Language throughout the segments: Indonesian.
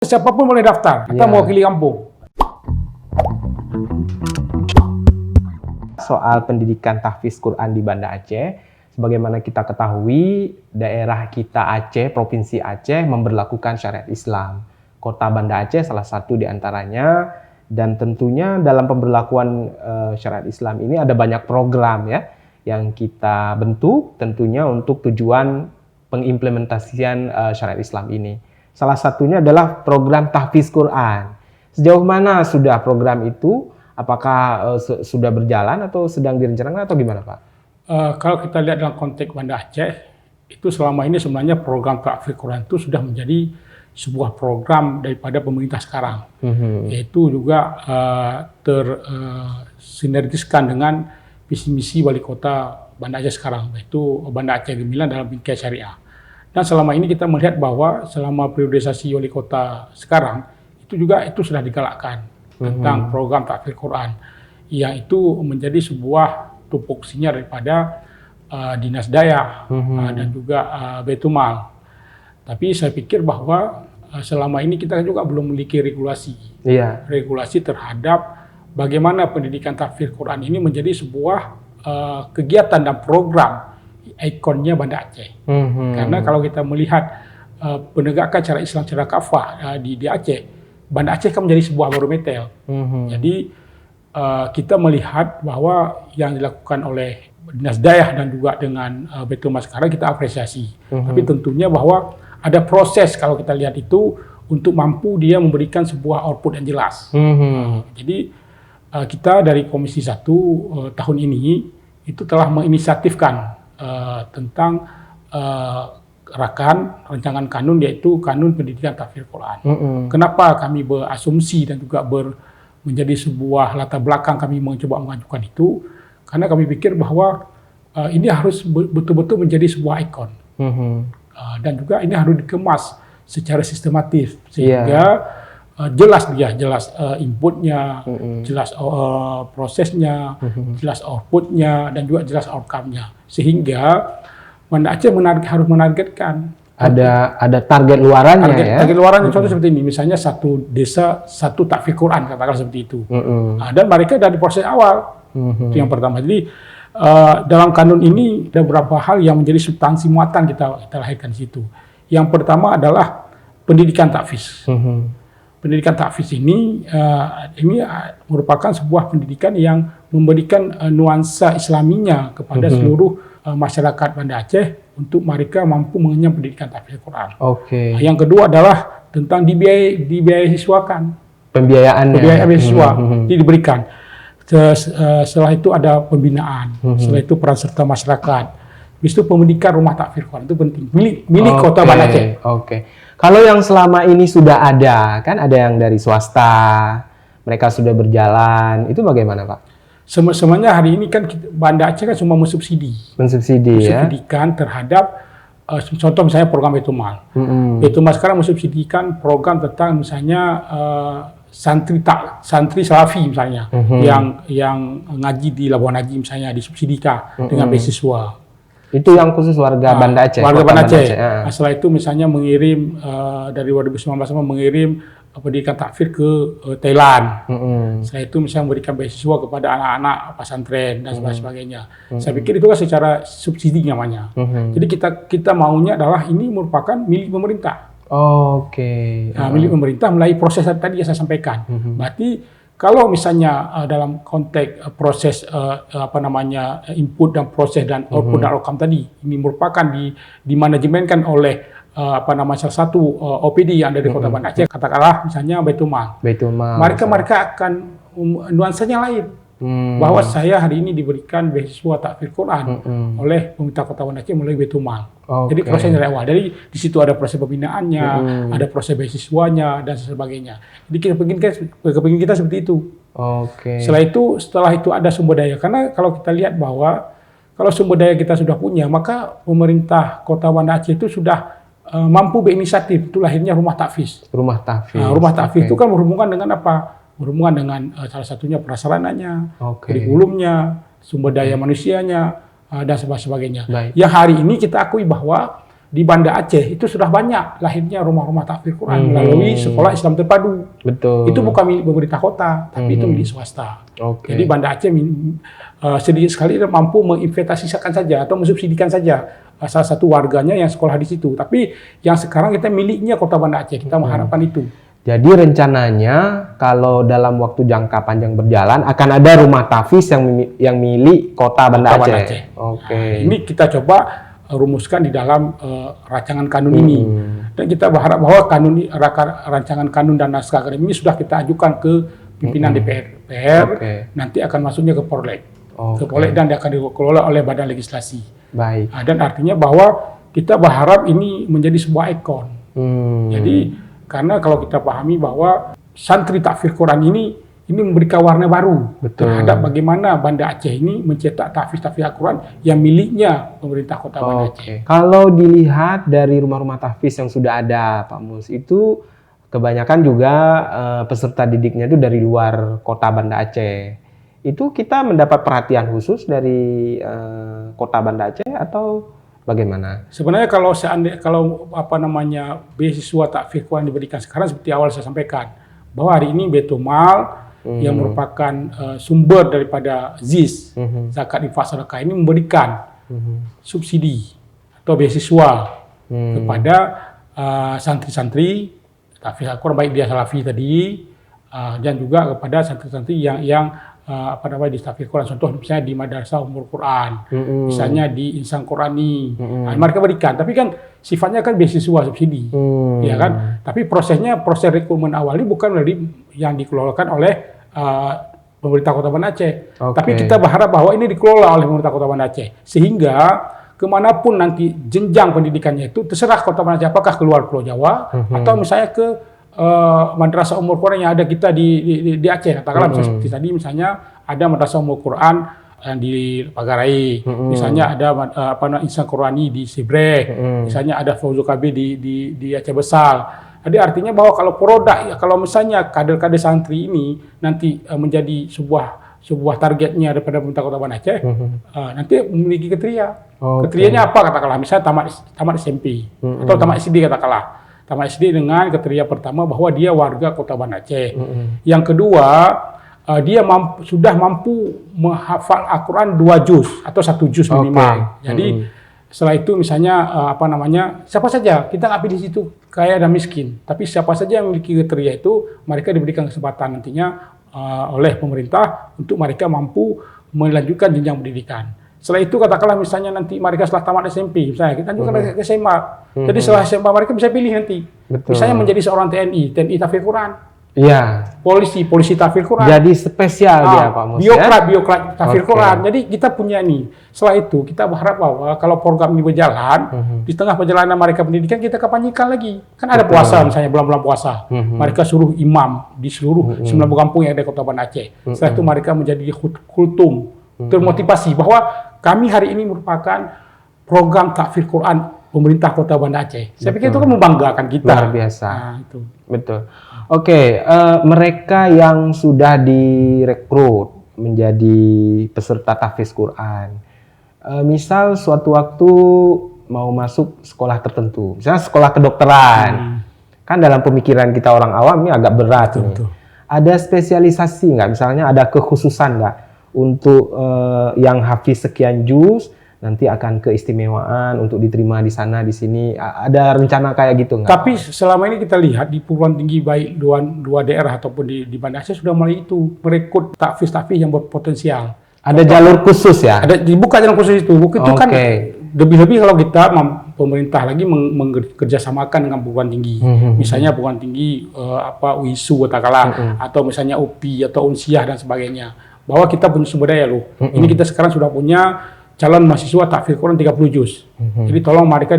Siapapun boleh daftar, kita mewakili kampung. Soal pendidikan tahfiz Quran di Banda Aceh, sebagaimana kita ketahui, daerah kita Aceh, Provinsi Aceh memberlakukan syariat Islam. Kota Banda Aceh salah satu di antaranya, dan tentunya dalam pemberlakuan syariat Islam ini ada banyak program ya yang kita bentuk tentunya untuk tujuan pengimplementasian syariat Islam ini. Salah satunya adalah program tahfiz Quran. Sejauh mana sudah program itu? Apakah sudah berjalan atau sedang direncanakan atau gimana, Pak? Kalau kita lihat dalam konteks Banda Aceh, itu selama ini sebenarnya program tahfiz Quran itu sudah menjadi sebuah program daripada pemerintah sekarang, yaitu juga tersinergiskan dengan visi misi wali kota Banda Aceh sekarang, yaitu Banda Aceh Gemilang dalam bingkai syariah. Dan selama ini kita melihat bahwa selama priorisasi wali kota sekarang itu juga itu sudah digalakkan tentang program tahfiz Quran, yang itu menjadi sebuah tupoksinya daripada Dinas Daya dan juga Baitul Mal. Tapi saya pikir bahwa selama ini kita juga belum memiliki regulasi terhadap bagaimana pendidikan tahfiz Quran ini menjadi sebuah kegiatan dan program ikonnya Banda Aceh. Karena kalau kita melihat penegakan cara Islam secara kafah di Aceh, Banda Aceh kan menjadi sebuah barometer. Jadi kita melihat bahwa yang dilakukan oleh Dinas Daya dan juga dengan Baitul Mal sekarang kita apresiasi. Tapi tentunya bahwa ada proses kalau kita lihat itu untuk mampu dia memberikan sebuah output yang jelas. Jadi kita dari Komisi 1 tahun ini itu telah menginisiatifkan tentang rancangan kanun, yaitu kanun pendidikan tahfiz Quran. Kenapa kami berasumsi dan juga menjadi sebuah latar belakang kami mencoba mengajukan itu, karena kami pikir bahwa ini harus betul-betul menjadi sebuah ikon, dan juga ini harus dikemas secara sistematis sehingga jelas inputnya, jelas prosesnya, jelas outputnya, dan juga jelas outcome-nya, sehingga Banda Aceh harus menargetkan ada target luarannya target luarannya. Contoh seperti ini, misalnya satu desa satu tahfiz Quran, katakan seperti itu. Dan mereka dari proses awal itu yang pertama. Jadi dalam kanun ini ada beberapa hal yang menjadi substansi muatan kita lahirkan di situ. Yang pertama adalah pendidikan tahfiz. Pendidikan tahfiz ini merupakan sebuah pendidikan yang memberikan nuansa Islaminya kepada seluruh masyarakat Banda Aceh untuk mereka mampu mengenyam pendidikan tahfiz Quran. Yang kedua adalah tentang dibiayai-siswakan. Pembiayaan beasiswa diberikan. Setelah itu ada pembinaan, setelah itu peran serta masyarakat. Habis itu pendidikan rumah tahfiz Quran itu penting, milik kota Banda Aceh. Kalau yang selama ini sudah ada, kan ada yang dari swasta, mereka sudah berjalan, itu bagaimana, Pak? Semuanya hari ini kan Banda Aceh kan semua mensubsidikan terhadap contoh misalnya program Baitul Mal. Baitul Mal sekarang mensubsidikan program tentang misalnya santri salafi misalnya, yang ngaji di Labuan Haji misalnya disubsidikan dengan beasiswa. Itu yang khusus warga Banda Aceh. Warga Banda Aceh. Setelah itu misalnya mengirim dari 2019 mengirim pendidikan tahfiz ke Thailand. Setelah itu misalnya memberikan beasiswa kepada anak-anak pesantren dan sebagainya. Saya pikir itu kan secara subsidi namanya. Jadi kita maunya adalah ini merupakan milik pemerintah. Milik pemerintah melalui proses tadi yang saya sampaikan. Berarti kalau misalnya dalam konteks proses input dan proses dan output dan outcome tadi ini merupakan dimanajemenkan oleh salah satu OPD yang ada di Kota Banda Aceh, katakanlah misalnya Baitul Mal. Mereka akan nuansanya lain. Bahwa saya hari ini diberikan beasiswa tahfiz Quran oleh pemerintah Kota Banda Aceh melalui Baitul Mal. Jadi prosesnya dari awal. Jadi di situ ada proses pembinaannya, ada proses beasiswanya dan sebagainya. Jadi kepingin kita seperti itu. Setelah itu ada sumber daya. Karena kalau kita lihat bahwa kalau sumber daya kita sudah punya, maka pemerintah Kota Banda Aceh itu sudah mampu berinisiatif. Itu lahirnya rumah tahfiz. Rumah tahfiz itu kan berhubungan dengan apa? Berhubungan dengan salah satunya prasarananya, kurikulumnya, sumber daya manusianya, dan sebagainya. Yang hari ini kita akui bahwa di Banda Aceh itu sudah banyak lahirnya rumah-rumah tahfidz Quran melalui sekolah Islam terpadu. Betul. Itu bukan milik pemerintah kota, tapi itu milik swasta. Jadi Banda Aceh sedikit sekali mampu menginvestasikan saja atau mensubsidikan saja salah satu warganya yang sekolah di situ. Tapi yang sekarang kita miliknya Kota Banda Aceh, kita mengharapkan itu. Jadi rencananya kalau dalam waktu jangka panjang berjalan akan ada rumah tahfidz yang milik Kota Banda Aceh. Nah, ini kita coba rumuskan di dalam rancangan kanun ini. Dan kita berharap bahwa rancangan kanun dan naskah akademik ini sudah kita ajukan ke pimpinan DPR. Nanti akan masuknya ke Porlek. Ke Porlek dan akan dikelola oleh Badan Legislasi. Baik. Dan artinya bahwa kita berharap ini menjadi sebuah ikon. Jadi karena kalau kita pahami bahwa santri tahfidz Quran ini memberikan warna baru terhadap bagaimana Banda Aceh ini mencetak tahfidz Al-Quran yang miliknya pemerintah Kota Banda Aceh. Kalau dilihat dari rumah-rumah tahfidz yang sudah ada, Pak Mus, itu kebanyakan juga peserta didiknya itu dari luar Kota Banda Aceh. Itu kita mendapat perhatian khusus dari Kota Banda Aceh atau bagaimana? Sebenarnya kalau beasiswa tahfidz Quran diberikan sekarang seperti awal saya sampaikan bahwa hari ini Baitul Mal yang merupakan sumber daripada ZIS, zakat infak sedekah ini memberikan subsidi atau beasiswa kepada santri-santri tahfidz Al-Quran, baik dia salafi tadi dan juga kepada santri-santri yang di tahfidz Quran, contoh misalnya di Madrasah Ummul Quran, misalnya di Insan Qurani, mereka berikan, tapi kan sifatnya kan beasiswa subsidi, ya kan? Tapi proses rekrutmen awal ini bukan dari yang dikelolakan oleh pemerintah Kota Banda Aceh, tapi kita berharap bahwa ini dikelola oleh pemerintah Kota Banda Aceh, sehingga kemanapun nanti jenjang pendidikannya itu terserah Kota Banda Aceh, apakah keluar Pulau Jawa atau misalnya ke Madrasah Ummul Quran yang ada kita di Aceh, katakanlah misalnya seperti tadi, misalnya ada Madrasah Ummul Quran di Pagarai, misalnya ada Insan Qurani di Sibrek, misalnya ada Fauzul Kabir di Aceh Besar. Jadi artinya bahwa kalau misalnya kader-kader santri ini nanti menjadi sebuah targetnya daripada pemerintah Kota Banda Aceh, nanti memiliki kriteria. Kriterianya apa, katakanlah misalnya tamat SMP atau tamat SD, katakanlah tamat SD dengan kriteria pertama bahwa dia warga Kota Banda Aceh. Yang kedua, dia sudah mampu menghafal Al-Quran 2 juz atau 1 juz minimal. Jadi setelah itu misalnya siapa saja, kita nggak pilih situ kaya dan miskin, tapi siapa saja yang memiliki kriteria itu, mereka diberikan kesempatan nantinya oleh pemerintah untuk mereka mampu melanjutkan jenjang pendidikan. Setelah itu katakanlah misalnya nanti mereka setelah tamat SMP, misalnya kita juga ke SMA. Jadi setelah SMA mereka bisa pilih nanti. Misalnya menjadi seorang TNI tahfidz Quran. Iya. Polisi tahfidz Quran. Jadi spesial dia, Pak Mus. Bioklat tahfidz Quran. Jadi kita punya nih. Setelah itu kita berharap bahwa kalau program ini berjalan, di tengah perjalanan mereka pendidikan kita kampanyekan lagi. Kan ada puasa misalnya, bulan-bulan puasa. Mereka suruh imam di seluruh 9 kampung yang ada di Kota Banda Aceh. Setelah itu mereka menjadi kultum, termotivasi bahwa kami hari ini merupakan program tahfidz Quran pemerintah Kota Banda Aceh. Saya pikir itu kan membanggakan kita. Luar biasa. Nah, itu. Betul. Oke, mereka yang sudah direkrut menjadi peserta tahfidz Quran, misal suatu waktu mau masuk sekolah tertentu, misalnya sekolah kedokteran, kan dalam pemikiran kita orang awam ini agak berat. Betul. Ada spesialisasi nggak? Misalnya ada kekhususan nggak untuk yang hafiz sekian juz nanti akan keistimewaan untuk diterima di sana di sini, ada rencana kayak gitu nggak? Tapi selama ini kita lihat di perguruan tinggi baik dua daerah ataupun di Banda Aceh sudah mulai itu merekrut tahfidz yang berpotensial. Ada jalur khusus ya? Ada dibuka jalur khusus itu. Itu kan lebih-lebih kalau kita pemerintah lagi kerjasamakan dengan perguruan tinggi. Misalnya perguruan tinggi UISU katakanlah, atau misalnya UPI atau Unsiah dan sebagainya. Bahwa kita punya sumber daya loh. Ini kita sekarang sudah punya calon mahasiswa tahfidz Quran 30 juz. Jadi tolong mereka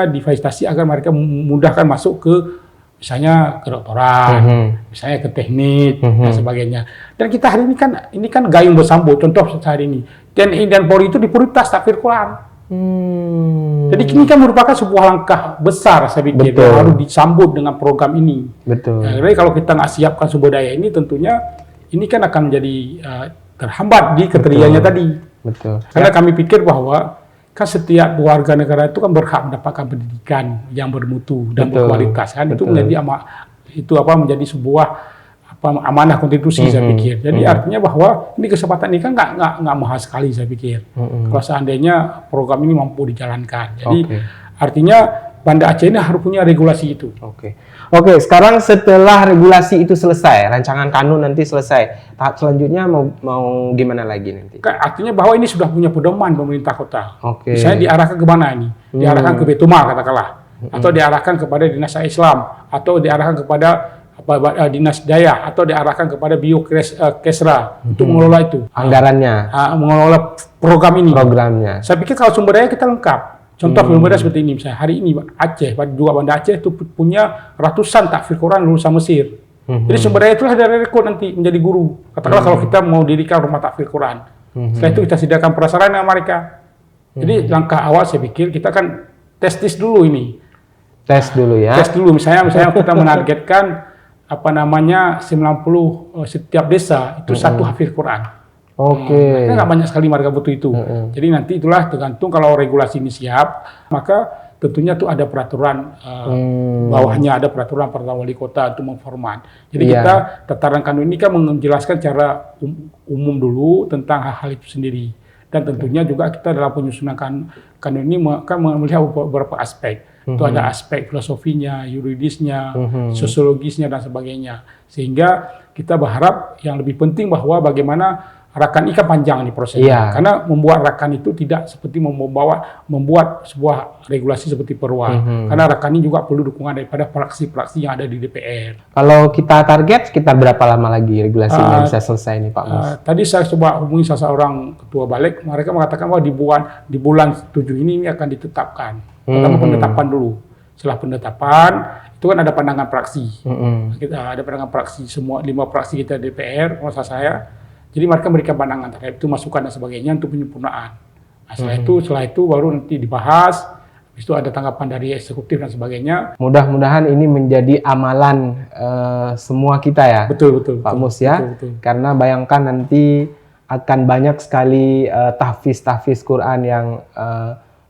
difasilitasi agar mereka memudahkan masuk ke misalnya kedokteran, misalnya ke teknik dan sebagainya. Dan kita hari ini kan gayung bersambut. Contoh hari ini TNI dan Polri itu prioritas tahfidz Quran. Jadi ini kan merupakan sebuah langkah besar saya pikir yang harus disambut dengan program ini. Betul. Jadi kalau kita nggak siapkan sumber daya ini, tentunya ini kan akan menjadi terhambat di kriterianya tadi. Betul. Karena kami pikir bahwa kan setiap warga negara itu kan berhak mendapatkan pendidikan yang bermutu dan berkualitas kan. Itu menjadi menjadi sebuah amanah konstitusi saya pikir. Jadi artinya bahwa ini kesempatan ini kan nggak mahal sekali saya pikir. Kalau seandainya program ini mampu dijalankan. Jadi artinya Banda Aceh ini harus punya regulasi itu. Oke, sekarang setelah regulasi itu selesai, rancangan kanun nanti selesai, tahap selanjutnya mau gimana lagi nanti? Artinya bahwa ini sudah punya pedoman pemerintah kota. Misalnya diarahkan ke mana ini? Diarahkan ke Betuma katakanlah, atau diarahkan kepada dinas Islam, atau diarahkan kepada dinas daya, atau diarahkan kepada Biokesra untuk mengelola itu. Anggarannya, mengelola program ini. Programnya. Saya pikir kalau sumber daya kita lengkap. Contoh sumber daya seperti ini, misalnya hari ini Aceh, juga Banda Aceh itu punya ratusan tahfidz Quran lulusan Mesir. Jadi sumber daya itulah dari rekrut nanti menjadi guru. Katakanlah kalau kita mau dirikan rumah tahfidz Quran, setelah itu kita sediakan prasarana mereka. Jadi langkah awal saya pikir kita kan tes dulu ini. Tes dulu ya. Tes dulu, misalnya kita menargetkan 90 setiap desa itu satu hafidz Quran. Karena nggak banyak sekali mereka butuh itu. Jadi nanti itulah tergantung kalau regulasi ini siap, maka tentunya tuh ada peraturan bawahnya ada peraturan wali kota untuk memformat. Jadi kita tataran kanun ini kan menjelaskan cara umum dulu tentang hal-hal itu sendiri. Dan tentunya juga kita dalam penyusunan kanun ini akan melihat beberapa aspek. Itu ada aspek filosofinya, yuridisnya, sosiologisnya dan sebagainya. Sehingga kita berharap yang lebih penting bahwa bagaimana rakan ini kan panjang nih prosesnya, karena membuat rakan itu tidak seperti membuat sebuah regulasi seperti Perwa, karena rakan ini juga perlu dukungan daripada praksi-praksi yang ada di DPR. Kalau kita target sekitar berapa lama lagi regulasinya bisa selesai nih Pak Mus? Tadi saya coba hubungi salah seorang ketua balik, mereka mengatakan bahwa di bulan 7 ini akan ditetapkan. Pertama penetapan dulu, setelah penetapan itu kan ada pandangan praksi, kita ada pandangan praksi semua 5 praksi kita DPR, masa saya. Jadi mereka memberikan pandangan terkait itu, masukan dan sebagainya untuk penyempurnaan. Nah, setelah itu baru nanti dibahas, habis itu ada tanggapan dari eksekutif dan sebagainya. Mudah-mudahan ini menjadi amalan semua kita ya, betul, Pak Mus ya. Betul. Karena bayangkan nanti akan banyak sekali tahfidz Quran yang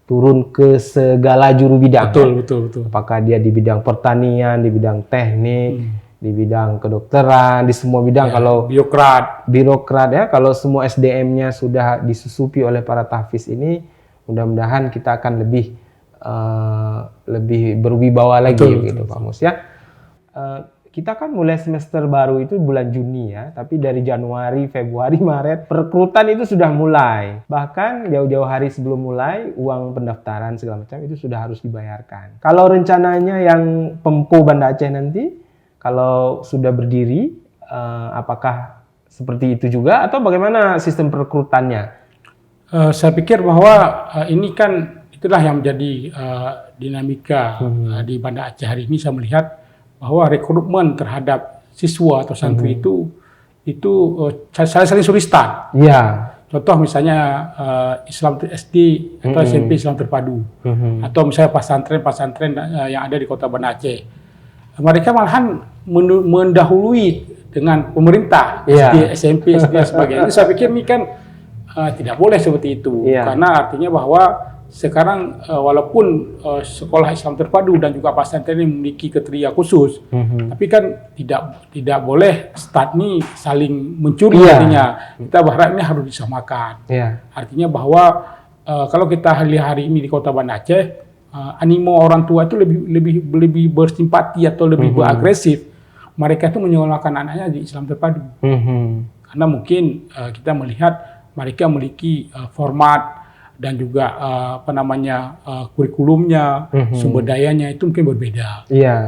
turun ke segala juru bidang. Betul. Apakah dia di bidang pertanian, di bidang teknik, di bidang kedokteran, di semua bidang. Kalau birokrat ya, kalau semua SDM-nya sudah disusupi oleh para tahfidz ini, mudah-mudahan kita akan lebih berwibawa lagi gitu Pak Mus ya. Kita kan mulai semester baru itu bulan Juni ya, tapi dari Januari, Februari, Maret perekrutan itu sudah mulai. Bahkan jauh-jauh hari sebelum mulai uang pendaftaran segala macam itu sudah harus dibayarkan. Kalau rencananya yang Pemko Banda Aceh nanti kalau sudah berdiri, apakah seperti itu juga atau bagaimana sistem perekrutannya? Saya pikir bahwa ini kan itulah yang menjadi dinamika di Banda Aceh hari ini. Saya melihat bahwa rekrutmen terhadap siswa atau santri itu saling sulistan. Iya. Contoh misalnya Islam SD atau SMP Islam Terpadu, atau misalnya pesantren yang ada di Kota Banda Aceh. Mereka malahan mendahului dengan pemerintah SD, SMP, SD dan sebagainya. Saya pikir ini kan tidak boleh seperti itu, karena artinya bahwa sekarang walaupun sekolah Islam Terpadu dan juga pesantren ini memiliki kriteria khusus, tapi kan tidak boleh start ini saling mencuri. Artinya kita berharap ini harus disamakan. Artinya bahwa kalau kita lihat hari ini di Kota Banda Aceh, animo orang tua itu lebih bersimpati atau lebih beragresif. Mereka itu menyekolahkan anaknya di Islam Terpadu. Karena mungkin kita melihat mereka memiliki format dan juga kurikulumnya, sumber dayanya itu mungkin berbeda.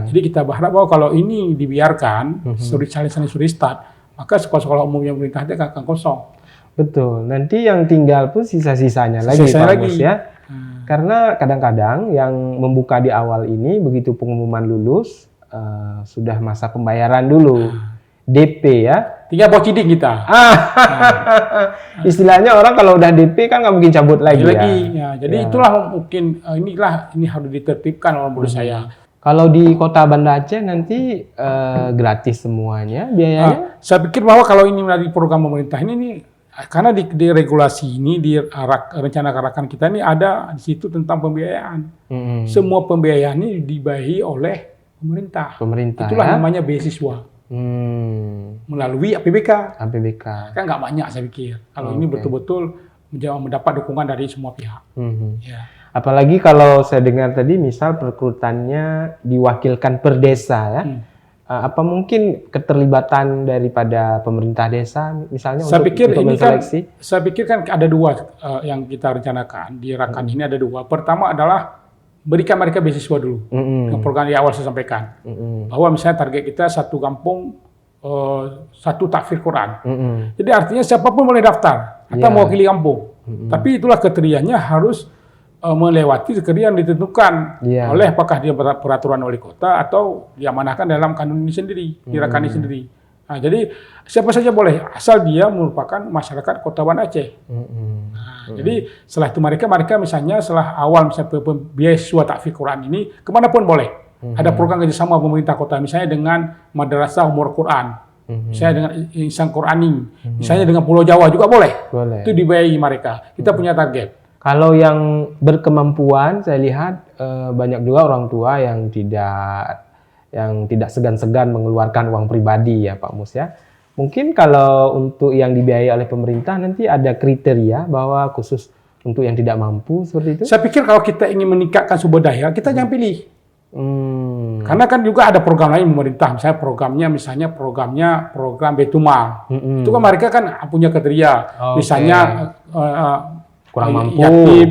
Jadi kita berharap bahwa kalau ini dibiarkan saling suristat, maka sekolah-sekolah umum yang pemerintah itu akan kosong. Betul. Nanti yang tinggal pun sisa-sisanya lagi Pak Mus ya. Karena kadang-kadang yang membuka di awal ini begitu pengumuman lulus sudah masa pembayaran dulu, DP ya. Tinggal pociding kita. Istilahnya orang kalau udah DP kan nggak mungkin cabut lagi ya. Jadi itulah mungkin ini harus ditertibkan menurut saya. Kalau di Kota Banda Aceh nanti gratis semuanya biayanya? Saya pikir bahwa kalau ini dari program pemerintah ini Karena di regulasi ini, di rencana karakan kita ini ada di situ tentang pembiayaan. Semua pembiayaan ini dibiayai oleh pemerintah. Itulah namanya beasiswa. Melalui APBK. Kan nggak banyak saya pikir. Kalau ini betul-betul mendapat dukungan dari semua pihak. Ya. Apalagi kalau saya dengar tadi, misal perekrutannya diwakilkan per desa ya. Apa mungkin keterlibatan daripada pemerintah desa misalnya untuk menseleksi? Saya pikir kan ada dua yang kita rencanakan di Rakan ini ada dua. Pertama adalah berikan mereka beasiswa dulu. Yang program di awal saya sampaikan bahwa misalnya target kita satu kampung satu tahfidz Quran. Jadi artinya siapapun boleh daftar atau mewakili kampung. Tapi itulah kriterianya harus melewati kriteria yang ditentukan oleh apakah dia peraturan wali kota atau diamanahkan dalam kanun ini sendiri, di Rakan ini sendiri. Nah, jadi siapa saja boleh asal dia merupakan masyarakat Kota Banda Aceh. Jadi setelah itu mereka misalnya setelah awal misalnya beasiswa tahfidz Quran ini kemanapun boleh. Ada program kerjasama pemerintah kota misalnya dengan Madrasah Umur Quran, misalnya dengan Insan Qurani, misalnya dengan Pulau Jawa juga boleh. Itu dibiayai mereka. Kita punya target. Kalau yang berkemampuan, saya lihat banyak juga orang tua yang tidak segan-segan mengeluarkan uang pribadi ya Pak Mus ya. Mungkin kalau untuk yang dibiayai oleh pemerintah nanti ada kriteria bahwa khusus untuk yang tidak mampu seperti itu? Saya pikir kalau kita ingin meningkatkan sumber daya, kita jangan pilih. Karena kan juga ada program lain pemerintah, misalnya program Betumal. Itu kan mereka kan punya kriteria, misalnya kurang mampu, yatim,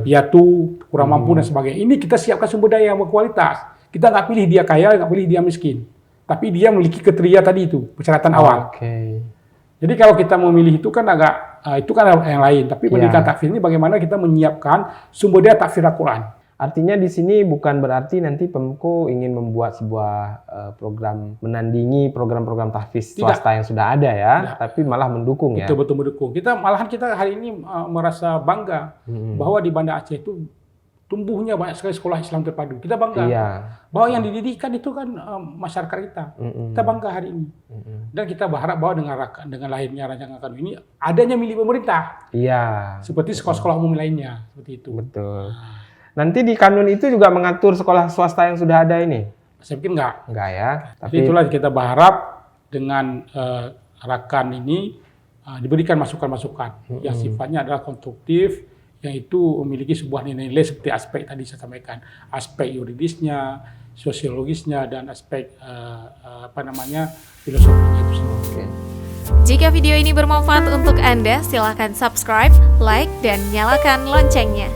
piatu, kurang mampu dan sebagainya. Ini kita siapkan sumber daya yang berkualitas. Kita nggak pilih dia kaya, nggak pilih dia miskin. Tapi dia memiliki kriteria tadi itu, persyaratan awal. Jadi kalau kita memilih itu kan itu kan yang lain. Tapi pendidikan tahfidz ini bagaimana kita menyiapkan sumber daya tahfidz Al-Quran. Artinya di sini bukan berarti nanti Pemko ingin membuat sebuah program menandingi program-program tahfidz swasta yang sudah ada ya, tapi malah mendukung ya. Betul-betul mendukung. Kita hari ini merasa bangga bahwa di Banda Aceh itu tumbuhnya banyak sekali sekolah Islam terpadu. Kita bangga bahwa yang dididikkan itu kan masyarakat kita. Kita bangga hari ini. Dan kita berharap bahwa dengan lahirnya rancangan kanun ini adanya milik pemerintah. Seperti sekolah-sekolah umum lainnya, seperti itu. Betul. Nanti di kanun itu juga mengatur sekolah swasta yang sudah ada ini? Saya pikir enggak. Enggak ya. Tapi itulah kita berharap dengan Rakan ini diberikan masukan-masukan yang sifatnya adalah konstruktif, yang itu memiliki sebuah nilai-nilai seperti aspek tadi saya sampaikan, aspek yuridisnya, sosiologisnya, dan aspek filosofinya itu sendiri. Jika video ini bermanfaat untuk Anda, silakan subscribe, like, dan nyalakan loncengnya.